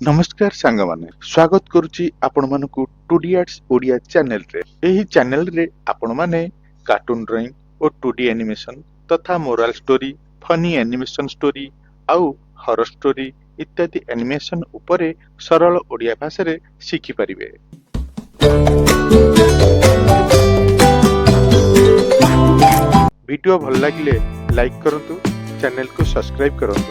नमस्कार सांग माने स्वागत करुची आपण मानकु टूडी आर्ट्स ओडिया चैनल रे। एही चैनल रे आपण माने कार्टून ड्राइंग और 2D एनिमेशन तथा moral story, funny animation story आउ हॉरर स्टोरी इत्यादि एनिमेशन उपरे सरल ओडिया भाषा रे शिखि परिबे। वीडियो भल लागिले लाइक करंतु, चैनल को सब्सक्राइब करंतु।